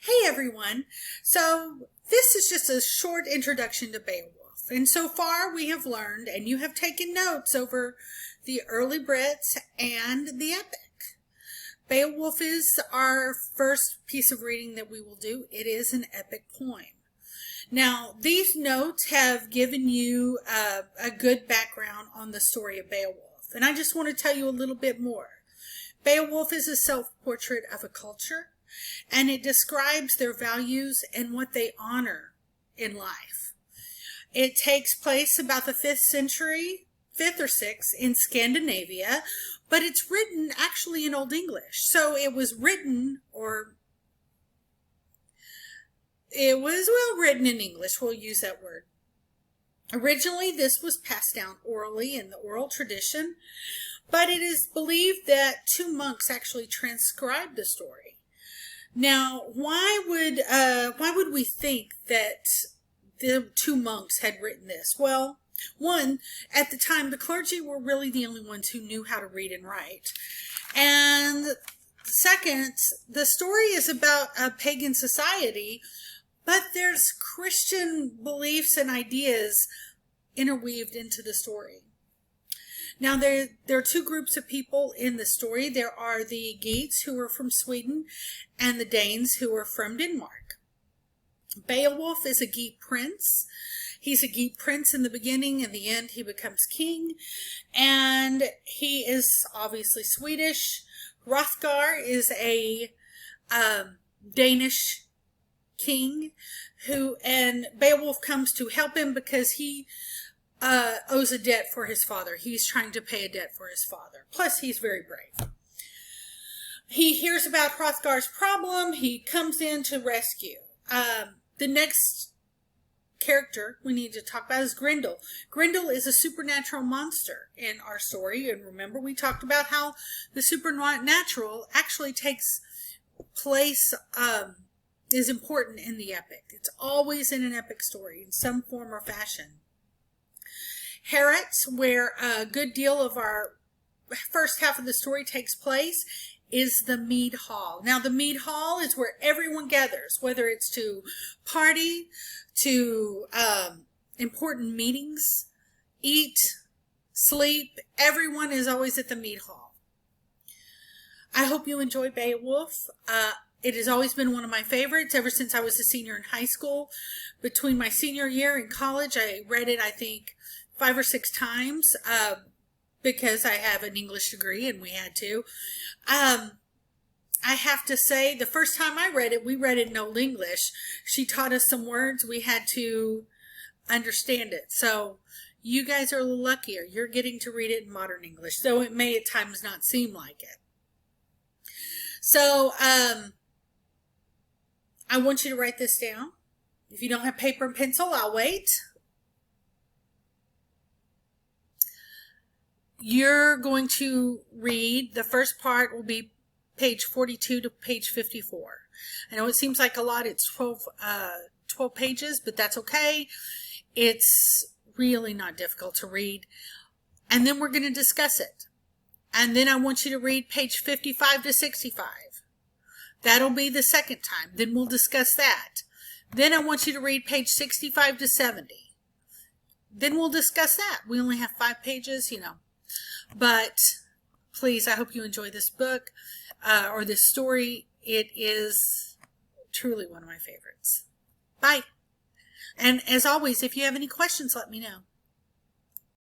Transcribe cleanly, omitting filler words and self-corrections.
Hey everyone. So this is just a short introduction to Beowulf. And so far we have learned, and you have taken notes over the early Brits and the epic. Beowulf is our first piece of reading that we will do. It is an epic poem. Now, these notes have given you a good background on the story of Beowulf. And I just want to tell you a little bit more. Beowulf is a self-portrait of a culture, and it describes their values and what they honor in life. It takes place about the 5th century, 5th or 6th, in Scandinavia, but it's written actually in Old English. So it was written, written in English. We'll use that word. Originally, this was passed down orally in the oral tradition, but it is believed that 2 monks actually transcribed the story. Now, why would we think that the 2 monks had written this? Well, one, at the time, the clergy were really the only ones who knew how to read and write. And second, the story is about a pagan society, but there's Christian beliefs and ideas interweaved into the story. Now, there are 2 groups of people in the story. There are the Geats, who are from Sweden, and the Danes, who are from Denmark. Beowulf is a Geat prince. He's a Geat prince in the beginning. In the end, he becomes king. And he is obviously Swedish. Hrothgar is a Danish king, and Beowulf comes to help him because he owes a debt for his father. He's trying to pay a debt for his father. Plus, he's very brave. He hears about Hrothgar's problem. He comes in to rescue. The next character we need to talk about is Grendel. Grendel is a supernatural monster in our story. And remember, we talked about how the supernatural actually takes place, is important in the epic. It's always in an epic story in some form or fashion. Herets, where a good deal of our first half of the story takes place, is the mead hall. Now, the mead hall is where everyone gathers, whether it's to party, to important meetings, eat, sleep. Everyone is always at the mead hall. I hope you enjoy Beowulf. It has always been one of my favorites ever since I was a senior in high school. Between my senior year in college, I read it, I think, 5 or 6 times, because I have an English degree and we had to. I have to say, the first time I read it, we read it in Old English. She taught us some words. We had to understand it. So you guys are a little luckier. You're getting to read it in modern English, though it may at times not seem like it. So I want you to write this down. If you don't have paper and pencil, I'll wait. You're going to read, the first part will be page 42 to page 54. I know it seems like a lot, it's 12 pages, but that's okay. It's really not difficult to read. And then we're going to discuss it. And then I want you to read page 55 to 65. That'll be the second time. Then we'll discuss that. Then I want you to read page 65 to 70. Then we'll discuss that. We only have 5 pages, But please, I hope you enjoy this book or this story. It is truly one of my favorites. Bye. And as always, if you have any questions, let me know.